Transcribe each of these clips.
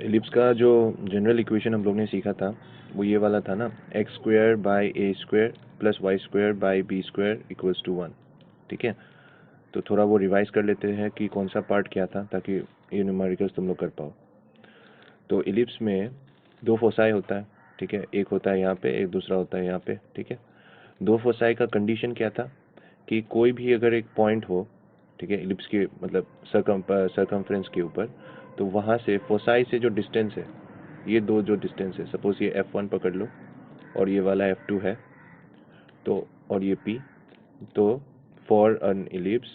Ellipse का जो general equation हम लोग ने सीखा था वो ये वाला था ना, x square by a square plus Y square by b square equals to 1। ठीक है, तो थोड़ा वो रिवाइज कर लेते हैं कि कौन सा पार्ट क्या था, ताकि ये न्यूमेरिकल्स तुम लोग कर पाओ। तो एलिप्स में दो फोसाई होता है, ठीक है, एक होता है यहाँ पे, एक दूसरा होता है यहाँ पे। ठीक है, दो फोसाई का कंडीशन क्या था कि कोई भी अगर एक पॉइंट हो, ठीक है, एलिप्स के मतलब सरकमफ्रेंस के ऊपर, तो वहाँ से फोसाई से जो डिस्टेंस है, ये दो जो डिस्टेंस है, सपोज ये F1 पकड़ लो और ये वाला F2 है, तो और ये P, तो for an ellipse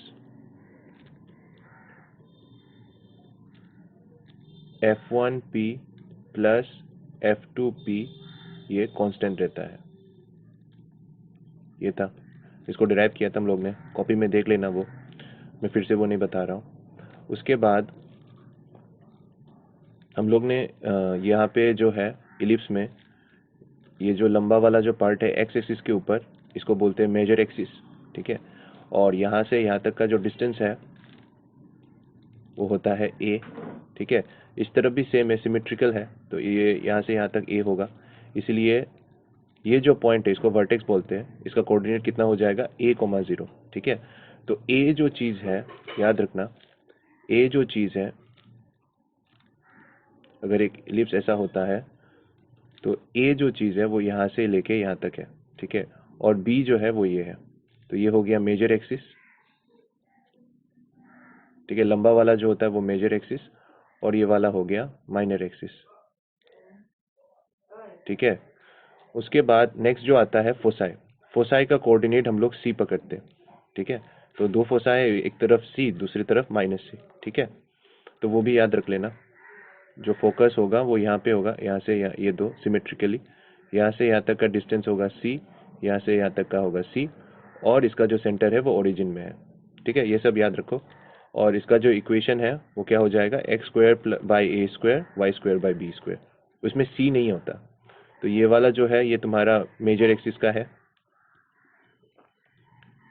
F1P plus F2P ये कांस्टेंट रहता है। ये था, इसको डिराइव किया था हम लोग ने, कॉपी में देख लेना, वो मैं फिर से वो नहीं बता रहा हूँ। उसके बाद हम लोग ने यहाँ पे जो है इलिप्स में ये जो लंबा वाला जो पार्ट है एक्स एक्सिस के ऊपर, इसको बोलते हैं मेजर एक्सिस। ठीक है, और यहाँ से यहाँ तक का जो डिस्टेंस है वो होता है ए। ठीक है, इस तरफ भी सेम है, सिमेट्रिकल है, तो ये यहाँ से यहाँ तक ए होगा। इसलिए ये जो पॉइंट है इसको वर्टेक्स बोलते हैं, इसका कोऑर्डिनेट कितना हो जाएगा a,0। ठीक है, तो ए जो चीज़ है, याद रखना, ए जो चीज़ है, अगर एक इलिप्स ऐसा होता है तो ए जो चीज़ है वो यहाँ से लेके यहाँ तक है। ठीक है, और बी जो है वो ये है, तो ये हो गया मेजर एक्सिस। ठीक है, लंबा वाला जो होता है वो मेजर एक्सिस, और ये वाला हो गया माइनर एक्सिस। ठीक है, उसके बाद नेक्स्ट जो आता है फोसाई। फोसाई का कोऑर्डिनेट हम लोग सी पकड़ते हैं। ठीक है, तो दो फोसाई, एक तरफ सी, दूसरी तरफ -सी। ठीक है, तो वो भी याद रख लेना, जो फोकस होगा वो यहाँ पे होगा, यहाँ से ये दो सिमेट्रिकली, यहाँ से यहाँ तक का डिस्टेंस होगा सी, यहाँ से यहाँ तक का होगा सी, और इसका जो सेंटर है वो ओरिजिन में है। ठीक है, ये सब याद रखो। और इसका जो इक्वेशन है वो क्या हो जाएगा, x square by a square y square by b square. उसमें सी नहीं होता, तो ये वाला जो है ये तुम्हारा मेजर एक्सिस का है,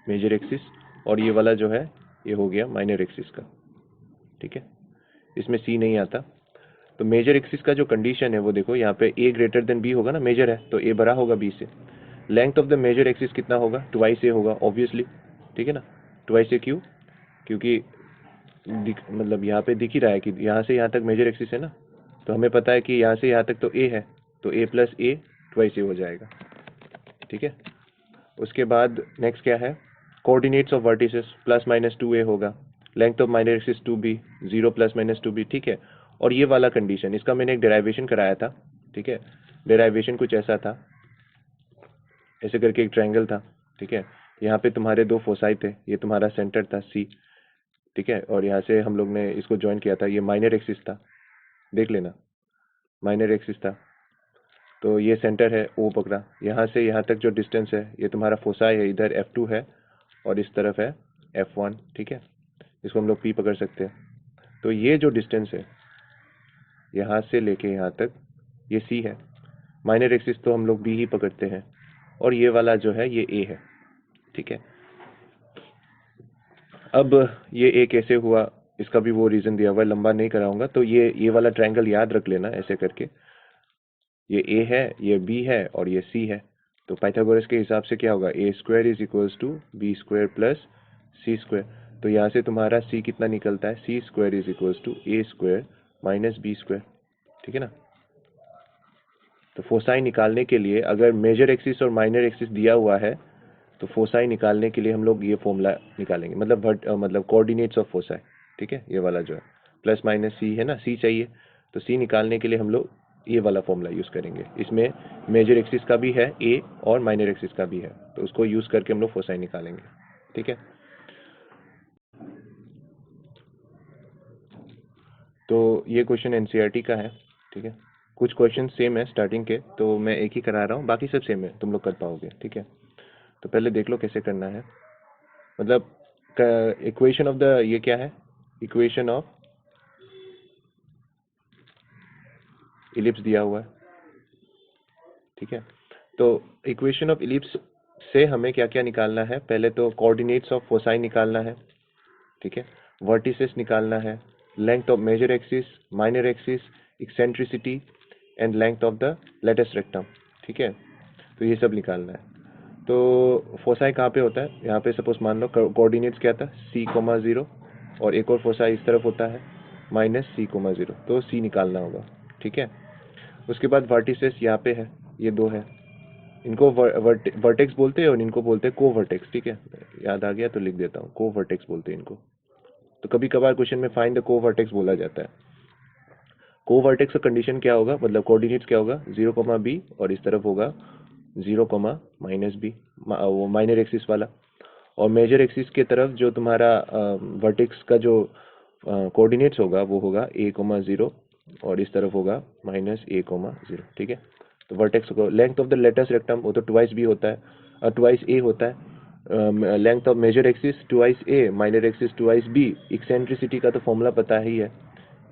मेजर एक्सिस, और ये वाला जो है ये हो गया माइनर एक्सिस का। ठीक है, इसमें सी नहीं आता। तो मेजर एक्सिस का जो कंडीशन है वो देखो, यहाँ पे a ग्रेटर देन b होगा ना, मेजर है तो a बड़ा होगा b से। Length of the major axis कितना होगा, ट्वाइस a होगा ऑब्वियसली। ठीक है ना, ट्वाइस a क्यों, क्योंकि मतलब यहाँ पे दिख ही रहा है कि यहाँ से यहाँ तक मेजर एक्सिस है ना, तो हमें पता है कि यहाँ से यहाँ तक तो a है, तो a plus a twice a हो जाएगा। ठीक है, उसके बाद नेक्स्ट क्या है, कोऑर्डिनेट्स ऑफ वर्टिसेस +-2a होगा, length of minor axis 2b, 0 +-2b। ठीक है, और ये वाला कंडीशन, इसका मैंने एक डेराइवेशन कराया था। ठीक है, डेराइवेशन कुछ ऐसा था, ऐसे करके एक ट्रायंगल था। ठीक है, यहाँ पे तुम्हारे दो फोसाई थे, ये तुम्हारा सेंटर था सी। ठीक है, और यहाँ से हम लोग ने इसको ज्वाइन किया था, ये माइनर एक्सिस था, देख लेना, माइनर एक्सिस था, तो ये सेंटर है ओ पकड़ा, यहाँ से यहाँ तक जो डिस्टेंस है ये तुम्हारा फोसाई है, इधर F2 है और इस तरफ है F1। ठीक है, इसको हम लोग P पकड़ सकते हैं। तो ये जो डिस्टेंस है यहाँ से लेके यहाँ तक, ये C है, माइनर एक्सिस तो हम लोग B ही पकड़ते हैं, और ये वाला जो है ये A है। ठीक है, अब ये A कैसे हुआ, इसका भी वो रीज़न दिया हुआ है, लंबा नहीं कराऊंगा। तो ये वाला ट्रायंगल याद रख लेना ऐसे करके, ये A है, ये B है और ये C है। तो पाइथागोरस के हिसाब से क्या होगा, a² is equals to b² plus c²। तो यहाँ से तुम्हारा c कितना निकलता है, c² is equals to a² minus b²। ठीक है ना, तो फोसाई निकालने के लिए अगर मेजर एक्सिस और माइनर एक्सिस दिया हुआ है, तो फोसाई निकालने के लिए हम लोग ये फॉर्मूला निकालेंगे, मतलब कोऑर्डिनेट्स ऑफ फोसाई। ठीक है, ये वाला जो है +-c है ना, c चाहिए, तो c निकालने के लिए हम लोग ये वाला फॉर्मूला यूज़ करेंगे। इसमें मेजर एक्सिस का भी है a और माइनर एक्सिस का भी है, तो उसको यूज़ करके हम लोग फोसाई निकालेंगे। ठीक है, तो ये क्वेश्चन एनसीईआरटी का है। ठीक है, कुछ क्वेश्चन सेम है स्टार्टिंग के, तो मैं एक ही करा रहा हूँ, बाकी सब सेम है, तुम लोग कर पाओगे। ठीक है, तो पहले देख लो कैसे करना है, मतलब इक्वेशन ऑफ द, ये क्या है, इक्वेशन ऑफ इलिप्स दिया हुआ है। ठीक है, तो इक्वेशन ऑफ इलिप्स से हमें क्या क्या निकालना है, पहले तो कोऑर्डिनेट्स ऑफ फोसाई निकालना है। ठीक है, वर्टिसेस निकालना है, length of major axis, minor axis, eccentricity and length of the latus rectum, ठीक है। तो ये सब निकालना है। तो फोसाई कहाँ पे होता है, यहाँ पे सपोज मान लो कोऑर्डिनेट्स क्या था c,0 और एक और फोसाई इस तरफ होता है -c,0, तो c निकालना होगा, ठीक है। उसके बाद वर्टिसेस यहाँ पे है, ये दो है, इनको वर्टेक्स बोलते हैं और इनको बोलते हैं को वर्टेक्स, ठीक है। याद आ गया तो लिख देता हूँ, को वर्टेक्स बोलते हैं इनको। तो कभी कभार क्वेश्चन में फाइंड द को वर्टेक्स बोला जाता है। को वर्टेक्स का कंडीशन क्या होगा, मतलब कोऑर्डिनेट्स क्या होगा, 0, b और इस तरफ होगा 0, -b, वो माइनर एक्सिस वाला। और मेजर एक्सिस के तरफ जो तुम्हारा वर्टेक्स का जो कोऑर्डिनेट्स होगा वो होगा a, 0 और इस तरफ होगा -a, 0, ठीक है। तो वर्टेक्स को length of the latus rectum वो तो ट्वाइस b होता है, ट्वाइस a होता है। Length of major axis twice a, minor axis twice b। Eccentricity का तो फॉर्मूला पता ही है,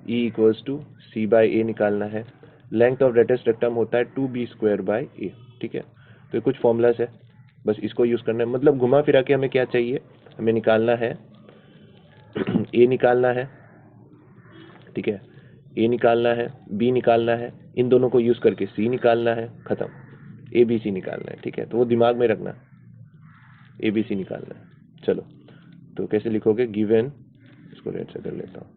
E = c/a निकालना है। लेंथ ऑफ लेटेस्ट रेक्टम होता है 2b²/a, ठीक है। तो कुछ फॉर्मूलाज है, बस इसको यूज करना है। मतलब घुमा फिरा के हमें क्या चाहिए, हमें निकालना है a निकालना है, ठीक है, a निकालना है, b निकालना है, इन दोनों को यूज करके c निकालना है, खत्म। ABC निकालना है, ठीक है। तो वो दिमाग में रखना, ABC निकालना है। चलो, तो कैसे लिखोगे, गिवन, इसको रेड से कर लेता हूँ,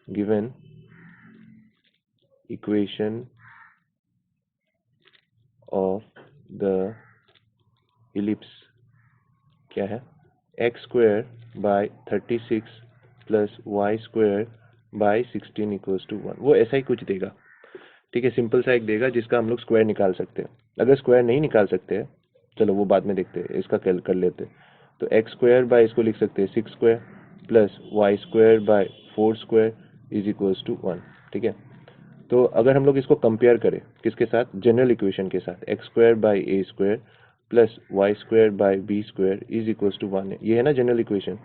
given equation of the ellipse क्या है, x²/36 + y²/16 = 1। वो ऐसा ही कुछ देगा, ठीक है, सिंपल सा एक देगा जिसका हम लोग स्क्वायर निकाल सकते हैं। अगर स्क्वायर नहीं निकाल सकते हैं, चलो वो बाद में देखते हैं, इसका कैल कर लेते हैं। तो x² इसको लिख सकते हैं 6² + y²/4² = 1, ठीक है। तो अगर हम लोग इसको कंपेयर करें किसके साथ, जनरल इक्वेशन के साथ, x²/a² + y²/b² = 1 है, ये है ना जनरल इक्वेशन।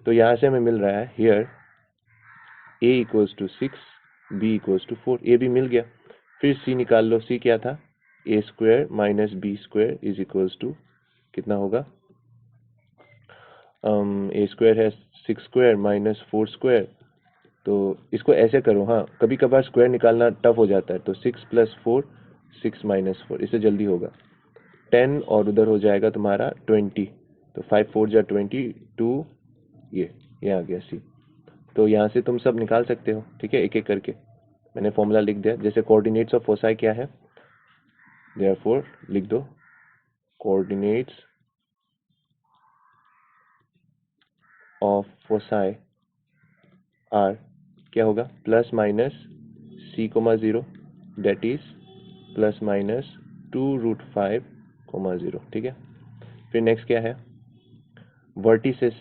तो यहाँ से हमें मिल रहा है हियर a = 6, b = 4, a भी मिल गया। फिर c निकाल लो, c क्या था, a² - b² = कितना होगा, a² है 6² - 4²। तो इसको ऐसे करो, हाँ कभी कभार स्क्वायर निकालना टफ हो जाता है, तो 6 + 4 6 - 4, इससे जल्दी होगा 10 और उधर हो जाएगा तुम्हारा 20, तो 5 4 जा 20, 2, ये आ गया सी। तो यहाँ से तुम सब निकाल सकते हो, ठीक है, एक एक करके। मैंने फॉर्मूला लिख दिया, जैसे कोऑर्डिनेट्स ऑफ फोसाई क्या है, देयरफॉर लिख दो, कोऑर्डिनेट्स ऑफ फोसाई आर क्या होगा, ±c,0 दैट इज ±2√5,0, ठीक है। फिर नेक्स्ट क्या है, वर्टिसेस,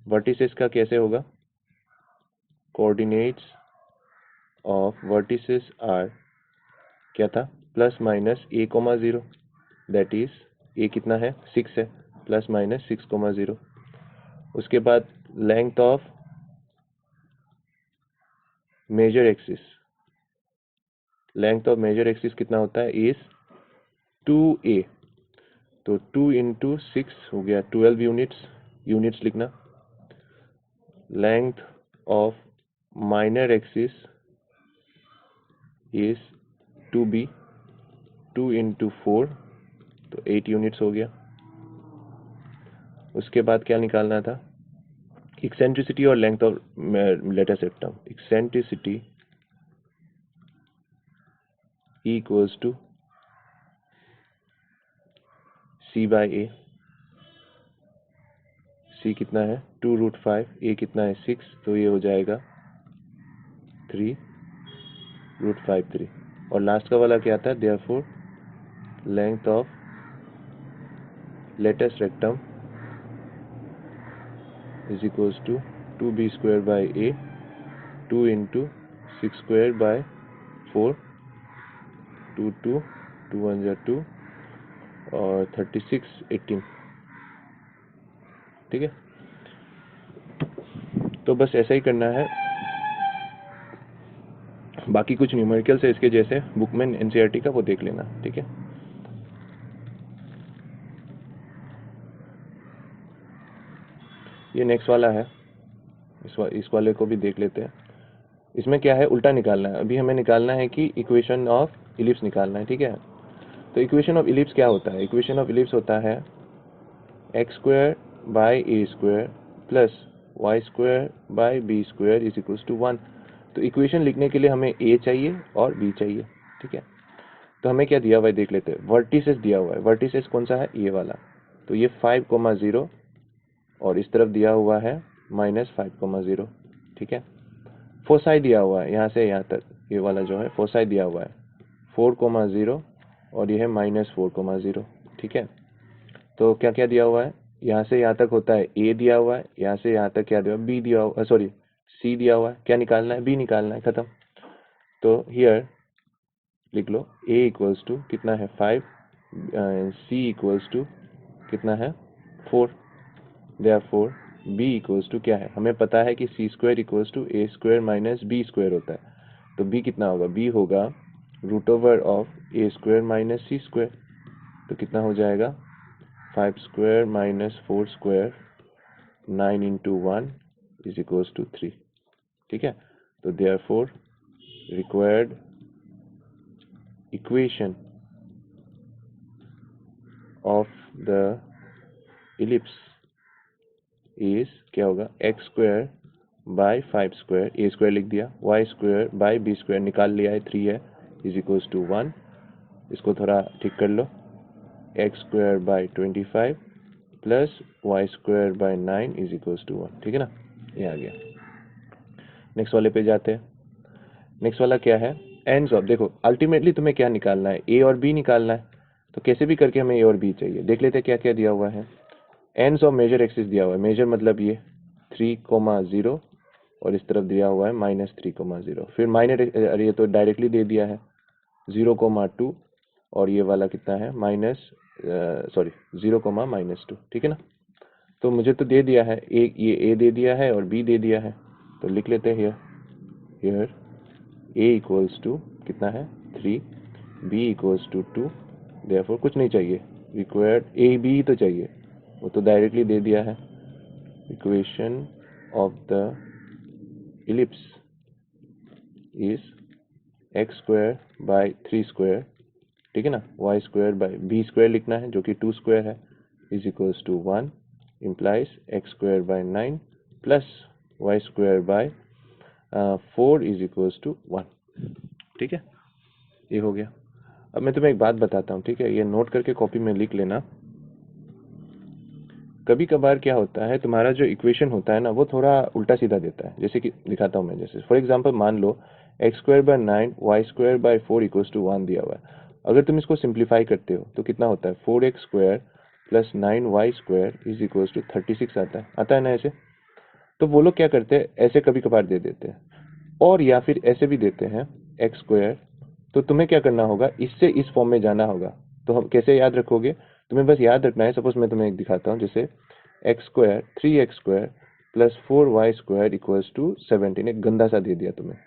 वर्टिसेस का कैसे होगा, कोऑर्डिनेट्स ऑफ वर्टिसेस आर क्या था, ±a,0 दैट इज a कितना है 6 है, ±6,0। उसके बाद length of major axis, length of major axis कितना होता है, इज 2a, तो 2 × 6 हो गया 12 यूनिट्स, यूनिट्स लिखना। Length of minor axis is 2b, 2 × 4 तो 8 यूनिट्स हो गया। उसके बाद क्या निकालना था, एक्सेंट्रिसिटी और length of latus rectum, eccentricity = c/a, c कितना है 2√5, a कितना है 6, तो ये हो जाएगा 3√53। और लास्ट का वाला क्या था, therefore length of latus rectum = 2b²/a, 2 × 6²/4, 2 2 2 1 जा 2 और 36 18, ठीक है। तो बस ऐसा ही करना है, बाकी कुछ न्यूमेरिकल्स है इसके जैसे बुक में एनसीईआरटी का, वो देख लेना, ठीक है। ये नेक्स्ट वाला है, इस वाले को भी देख लेते हैं। इसमें क्या है, उल्टा निकालना है। अभी हमें निकालना है कि इक्वेशन ऑफ इलिप्स निकालना है, ठीक है। तो इक्वेशन ऑफ इलिप्स क्या होता है, इक्वेशन ऑफ इलिप्स होता है x square by a square plus Y square by b square is equals to 1। तो इक्वेशन लिखने के लिए हमें ए चाहिए और बी चाहिए, ठीक है। तो हमें क्या दिया हुआ है देख लेते हैं, वर्टिसेस दिया हुआ है। वर्टिसेस कौन सा है, ये वाला। तो ये 5,0 और इस तरफ दिया हुआ है -5,0, ठीक है। फोसाई दिया हुआ है यहाँ से यहाँ तक, ये वाला जो है फोसाई दिया हुआ है 4,0 और ये है -4,0, ठीक है। तो क्या क्या दिया हुआ है, यहाँ से यहाँ तक होता है ए दिया हुआ है, यहाँ से यहाँ तक क्या दिया हुआ है, बी दिया हुआ, सॉरी सी दिया हुआ है। क्या निकालना है, बी निकालना है, खत्म। तो हियर लिख लो a इक्वल्स टू कितना है 5, c इक्वल्स टू कितना है 4। देयरफॉर b इक्वल्स टू क्या है, हमें पता है कि C square equals to A square minus B square होता है। तो b कितना होगा, b होगा root over of A square minus C square. तो कितना हो जाएगा 5 square minus 4 square 9 into 1 is equals to 3, ठीक है। तो therefore required equation of the ellipse is क्या होगा, X square by 5 square, A square लिख दिया, Y square by b square निकाल लिया है, 3 है, इज इक्वल्स टू 1। इसको थोड़ा ठीक कर लो, X square by 25 plus Y square by 9 is equals to 1, ठीक है ना। ये आ गया। नेक्स्ट वाले पे जाते हैं। नेक्स्ट वाला क्या है, एंड्स ऑफ। देखो अल्टीमेटली तुम्हें क्या निकालना है, ए और बी निकालना है। तो कैसे भी करके हमें ए और बी चाहिए। देख लेते हैं क्या क्या दिया हुआ है। एंड्स ऑफ मेजर एक्सिस दिया हुआ है, मेजर मतलब ये 3,0 और इस तरफ दिया हुआ है -3,0। फिर माइनर, अरे ये तो डायरेक्टली दे दिया है 0,2 और ये वाला कितना है सॉरी 0,-2, ठीक है ना। तो मुझे तो दे दिया है ये ए दे दिया है और बी दे दिया है। तो लिख लेते हैं हियर ए इक्वल्स टू कितना है 3, बी इक्वल्स टू 2। देयरफॉर कुछ नहीं चाहिए, रिक्वायर्ड ए बी ही तो चाहिए, वो तो डायरेक्टली दे दिया है। Equation of the ellipse is x square by 3 square, ठीक है ना, y square by b square लिखना है जो कि 2 स्क्वायर है, is equals to 1 implies x square by 9 plus Y square by 4 is equals to 1, ठीक है। ये हो गया। अब मैं तुम्हें एक बात बताता हूँ, ठीक है, ये नोट करके कॉपी में लिख लेना। कभी कभार क्या होता है, तुम्हारा जो इक्वेशन होता है ना वो थोड़ा उल्टा सीधा देता है। जैसे कि दिखाता हूँ मैं, जैसे फॉर एग्जांपल मान लो X square by 9 Y square by 4 equals to 1 दिया हुआ है। अगर तुम इसको सिंप्लीफाई करते हो तो कितना होता है, 4x square plus 9y square is equals to 36 आता है ना ऐसे। तो वो लोग क्या करते हैं, ऐसे कभी कभार दे देते हैं, और या फिर ऐसे भी देते हैं एक्स स्क्वायर। तो तुम्हें क्या करना होगा, इससे इस फॉर्म में जाना होगा। तो हम कैसे याद रखोगे, तुम्हें बस याद रखना है। सपोज मैं तुम्हें एक दिखाता हूँ, जैसे x square 3x square plus 4y square equals to 17, एक गंदा सा दे दिया तुम्हें।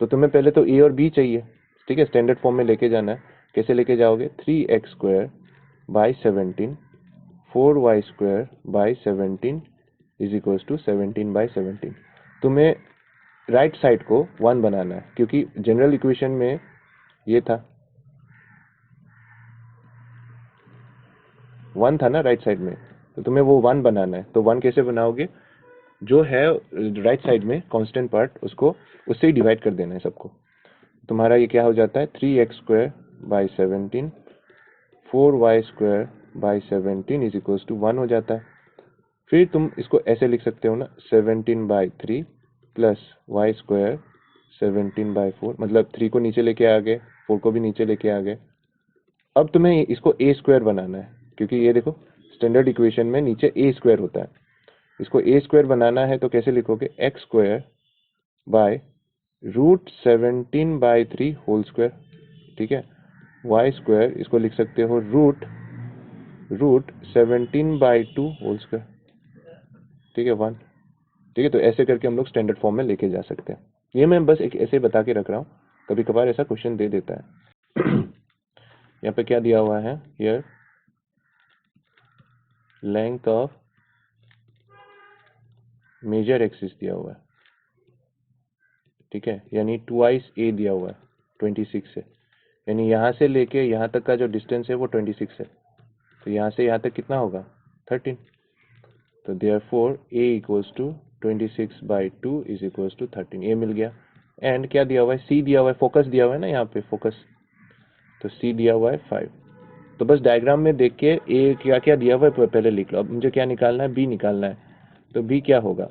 तो तुम्हें पहले तो ए और बी चाहिए, ठीक है, स्टैंडर्ड फॉर्म में लेके जाना है। कैसे लेके जाओगे, 3x square by 17 4y square by 17 is equals to 17/17। तुम्हें राइट साइड को 1 बनाना है, क्योंकि जनरल इक्वेशन में ये था 1 था ना राइट साइड में, तो तुम्हें वो 1 बनाना है। तो 1 कैसे बनाओगे, जो है राइट साइड में कांस्टेंट पार्ट उसको उससे ही डिवाइड कर देना है सबको। तुम्हारा ये क्या हो जाता है, 3x square by 17 4y square by 17 is equals to 1 हो जाता है। फिर तुम इसको ऐसे लिख सकते हो ना, 17/3 प्लस वाई स्क्वायर 17/4, मतलब 3 को नीचे लेके आ गए, 4 को भी नीचे लेके आ गए। अब तुम्हें इसको ए स्क्वायर बनाना है, क्योंकि ये देखो स्टैंडर्ड इक्वेशन में नीचे ए स्क्वायर होता है। इसको ए स्क्वायर बनाना है तो कैसे लिखोगे, x square by √17/3 whole square, ठीक है। वाई स्क्वायर इसको लिख सकते हो रूट 17/2 होल स्क्वायर, ठीक है 1, ठीक है। तो ऐसे करके हम लोग स्टैंडर्ड फॉर्म में लेके जा सकते हैं। ये मैं बस एक ऐसे बता के रख रहा हूँ, कभी कभार ऐसा क्वेश्चन दे देता है। यहाँ पे क्या दिया हुआ है, here length of major axis दिया हुआ है, ठीक है, यानी ट्वाइस ए दिया हुआ है 26 से, यानी यहाँ से लेके यहाँ तक का जो डिस्टेंस है वो 26 है, तो यहाँ से यहाँ तक कितना होगा 13। तो therefore a equals to 26/2 is equals to 13, a मिल गया। एंड क्या दिया हुआ है, c दिया हुआ है, फोकस दिया हुआ है ना यहाँ पे फोकस, तो c दिया हुआ है 5। तो बस डायग्राम में देख के a क्या क्या दिया हुआ है पहले लिख लो। अब मुझे क्या निकालना है, b निकालना है। तो b क्या होगा,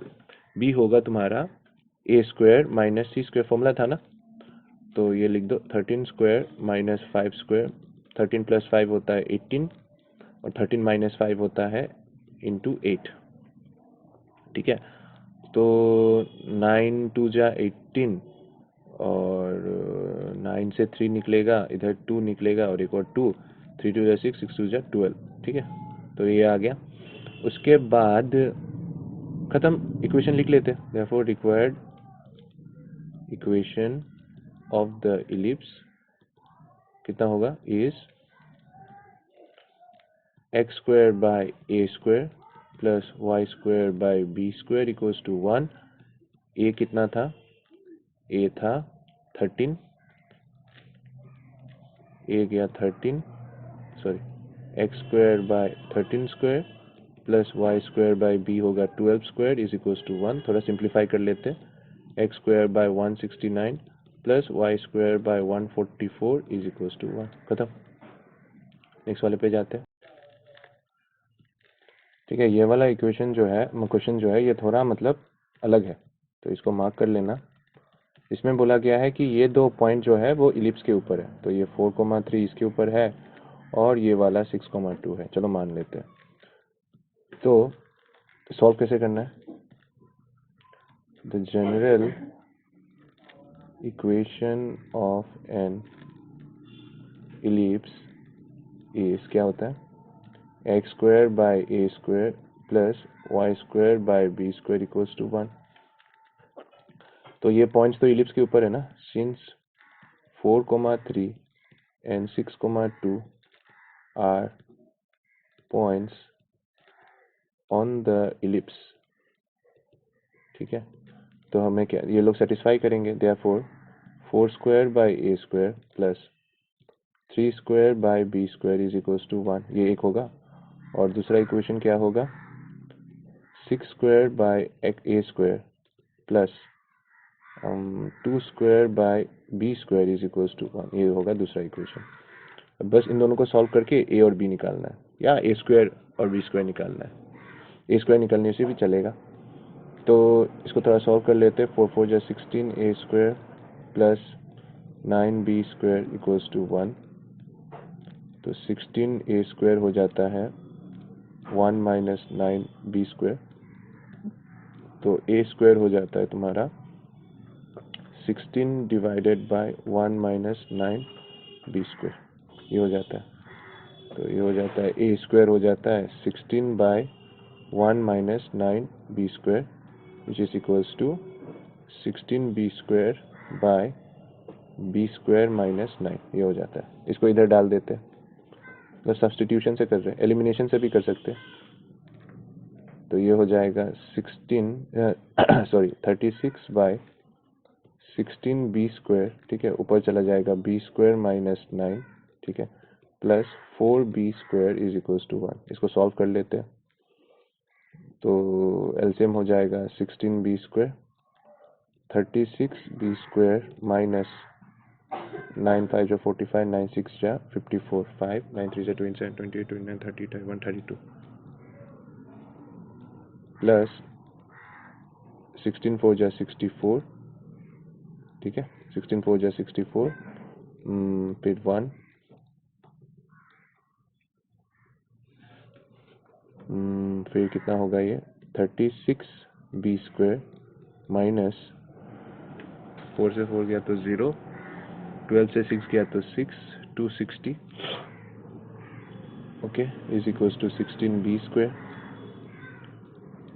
b होगा तुम्हारा a square minus c square, formula था ना, तो ये लिख दो 13 स्क्वायर माइनस 5 स्क्वायर, 13 प्लस 5 होता है 18 और 13 माइनस 5 होता है इंटू 8। ठीक है, तो 9 2 जा 18 और 9 से 3 निकलेगा, इधर 2 निकलेगा और एक और 2, 3 2 जा 6, 6 2 जा 12। ठीक है, तो ये आ गया। उसके बाद खत्म, इक्वेशन लिख लेते हैं। Therefore required equation of the ellipse कितना होगा, is x square by a square plus y square by b square equals to 1। a कितना था, a था 13, a गया 13, sorry x square by 13 square plus y square by b होगा 12 square is equals to 1। थोड़ा simplify कर लेते हैं, x square by 169 plus y square by 144 is equals to 1। खत्म, नेक्स्ट वाले पे जाते हैं। ठीक है, ये वाला इक्वेशन जो है, क्वेश्चन जो है, ये थोड़ा मतलब अलग है, तो इसको मार्क कर लेना। इसमें बोला गया है कि ये दो पॉइंट जो है वो इलिप्स के ऊपर है, तो ये 4,3 इसके ऊपर है और ये वाला 6,2 है। चलो मान लेते हैं। तो सॉल्व कैसे करना है, the general equation of an ellipse is, क्या होता है, x square by a square plus Y square by b square equals to 1। तो ये पॉइंट्स तो इलिप्स के ऊपर है ना, since 4,3 and 6,2 are points on the ellipse। ठीक है, तो हमें क्या, ये लोग सेटिस्फाई करेंगे। Therefore 4 square by a square plus 3 square by b square is equals to 1, ये एक होगा। और दूसरा इक्वेशन क्या होगा, 6 square by a square plus 2 square by b square is equals to 1, ये होगा दूसरा इक्वेशन। बस इन दोनों को सॉल्व करके ए और बी निकालना है, या ए स्क्वायर और बी स्क्वायर निकालना है। ए स्क्वायर निकालने से भी चलेगा, तो इसको थोड़ा सॉल्व कर लेते हैं। 4 4 जा 16 A square plus 9 B square equals to 1। तो 16 ए स्क्वायर हो जाता है 1 माइनस 9 बी स्क्वायर, तो ए स्क्वायर हो जाता है तुम्हारा 16 divided by 1 minus 9 B square, ये हो जाता है। तो ये हो जाता है, ए स्क्वायर हो जाता है 16 by 1 minus 9 B square which is equals to 16 b square by b square minus 9, ये हो जाता है। इसको इधर डाल देते हैं, तो सब्स्टिट्यूशन से कर रहे हैं, एलिमिनेशन से भी कर सकते हैं। तो ये हो जाएगा 36 बाय 16 बी स्क्वायर, ठीक है, ऊपर चला जाएगा बी स्क्वायर माइनस 9, ठीक है, plus 4 b square is equals to 1। इसको सॉल्व कर लेते हैं, तो एलसीएम हो जाएगा 16 b square, 36 b square minus 9 5 जा 45, 9 6 जा 54, 5 9 3 जा 27, 28 29 30 132 प्लस 16 4 जा 64, ठीक है, 16 4 जा 64, फिर 1, फिर कितना होगा ये 36 बी स्क्वायर माइनस 4 से 4 गया तो 0, 12 से 6 गया तो 6, 260, okay, is equals to 16 b square,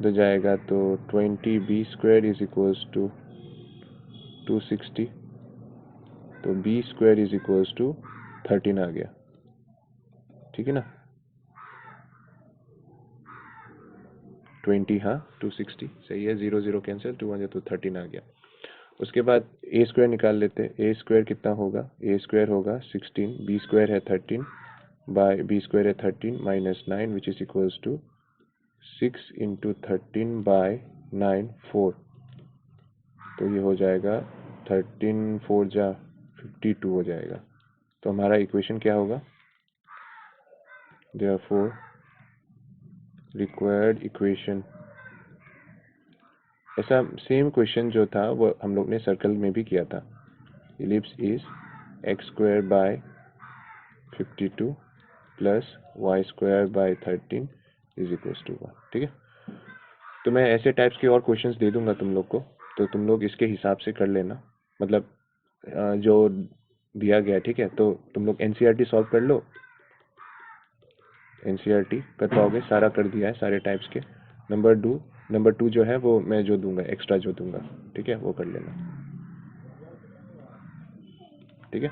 तो जाएगा तो 20 b square is equals to 260, तो b square is equals to 13 आ गया। ठीक है ना, 20, हाँ 260 सही है, 0 0 कैंसिल, 2 1 तो 13 आ गया। उसके बाद ए स्क्वायर निकाल लेते हैं। ए स्क्वायर कितना होगा, ए स्क्वायर होगा 16, बी स्क्वायर है 13 बाय बी स्क्वायर है 13 minus 9 which is equals to 6 into 13 by 9 4। तो ये हो जाएगा 13 4 जा 52 हो जाएगा। तो हमारा इक्वेशन क्या होगा, देयरफॉर रिक्वायर्ड इक्वेशन, ऐसा सेम क्वेश्चन जो था वो हम लोग ने सर्कल में भी किया था। Ellipse is x square by 52 plus Y square by 13 is equals to 1। ठीक है, तो मैं ऐसे टाइप्स के और क्वेश्चंस दे दूंगा तुम लोग को, तो तुम लोग इसके हिसाब से कर लेना, मतलब जो दिया गया। ठीक है, तो तुम लोग एनसीईआरटी सॉल्व कर लो, एनसीईआरटी कर पाओगे, सारा कर दिया है सारे टाइप्स के। नंबर टू जो है वो मैं जो दूंगा, एक्स्ट्रा जो दूंगा, ठीक है, वो कर लेना। ठीक है।